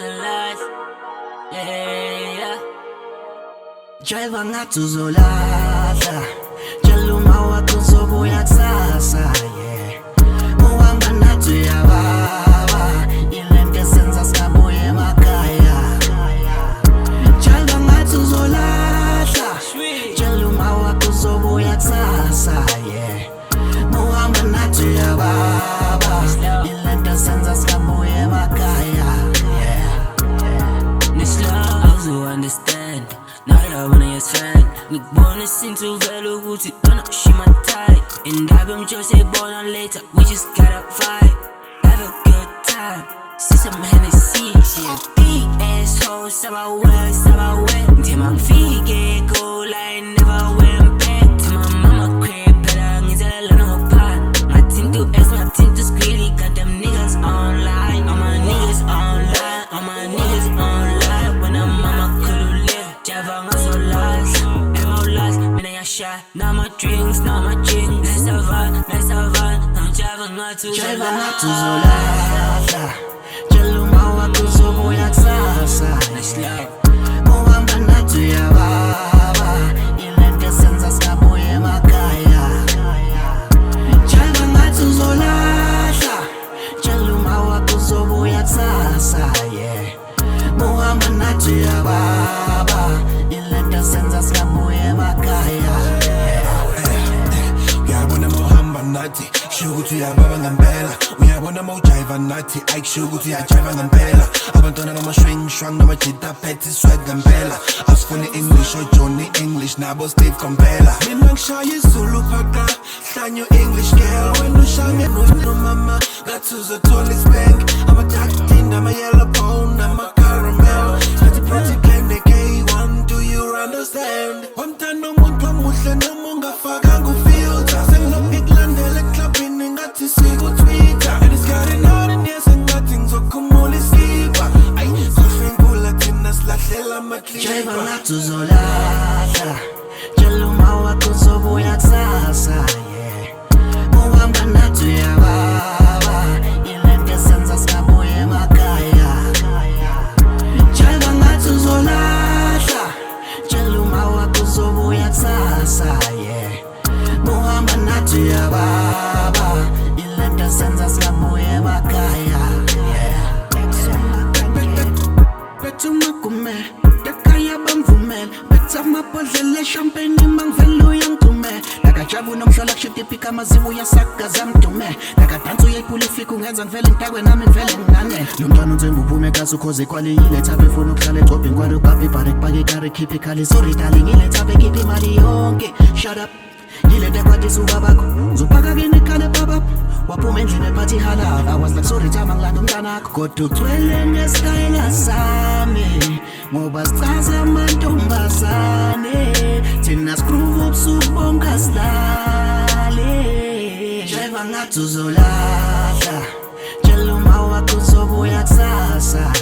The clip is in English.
life. Yeah. Driver ngathi uzolahla, tshela uma wakho uzobuya kusasa, yeah. Uhamba nathi uyababa, ilento esenza singabuye emakhaya. Driver ngathi uzolahla, tshela uma wakho uzobuya kusasa, yeah. Uhamba nathi uyababa, ilento esenza singabuye emakhaya, yeah. This love to understand. Now you're one of your friends. Nigga sinto velo ukuthi yona she my type. And I've been just born on later. We just gotta fight. Have a good time. See some Hennessy. She a big asshole. Sabawe. Till my feet get cold, I never went back to my mama crib. Better ngizela no pot. My team to X, my team to Squiddy. Got them niggas online. All my niggas online. All my niggas online. When I'm on my cool live. Java ngaso lies. Ammo lies. Mina yasha. Now my drinks. Let's have fun. Now Java ngathi uzolahla, tshela uma wakho uzobuya kusasa. This love. Uhamba nathi uyababa, ilento esenza singabuye emakhaya. Driver ngathi uzolahla, tshela uma wakho uzobuya kusasa, yeah. Uhamba nathi uyababa, ilento esenza singabuye emakhaya. Uyabona mawuhamba nathi, sho ukuthi uyababa ngempela. Uyabona mawujiva nathi, kusho ukuthi uyajiva ngempela. Abantwana bama-swing shrunk namajita phethe swag ngempela. Asifuni English or Johnny English nabo Steve Kompela. Mina ngishaya isiZulu phaqa, hlanyo English girl. Wena ushaya no mama, ngathi uzothola isbank. Ama-dark nama-yellow bone, nama-caramel. Pretty claim they K1, do you understand? Wamthanda umuntu omuhle noma ungafakanga ufilter. Sengilokhu eclubini ngathi siku-Twitter. And it's getting hard in here sengathi ngizokhumula iskipper. Ayi, khohlwe inkula thina silahlela ama-clipper. Driver ngathi uzolahla, tshela uma wakho uzobuya kusasa, yeah. Uhamba nathi uyababa, ilento esenza singabuye emakhaya. Driver ngathi uzolahla, tshela uma wakho uzobuya kusasa, yeah. Uhamba nathi uyababa, ilento esenza singabuye emakhaya, yeah. Bethu magume, ekhaya bamvumela. Bethu amabhodlela champagne mangivela uyangithumela. Nakajabu nomhlola kushiti phika amazibu uyasakaza mdume. Nakadansa uyayiphula ifika ungenza ngivele ngidakwe nami ngivele nginane. Lo mntwana unzima uphume kazi ukhoze ekwaleyile. Thabe funa ukuhlala egcobheni kwalubhabhi ibhari kubake ikari khiphi ikhali. Sorry darling ilethabe khiphi imali yonke. Shut up. Yile ndekwatisa ubabakho uzopaka kini ikhale babapho waphuma endlini ephathi ihalava. I was like sorry Thama ngilanda umntanakho kodwa ugcwele ngesitayela sami ngoba sichaze amantombazane thina sigroove ubusuku bonke asilale. Driver ngathi uzolahla, tshela uma wakho uzobuya kusasa.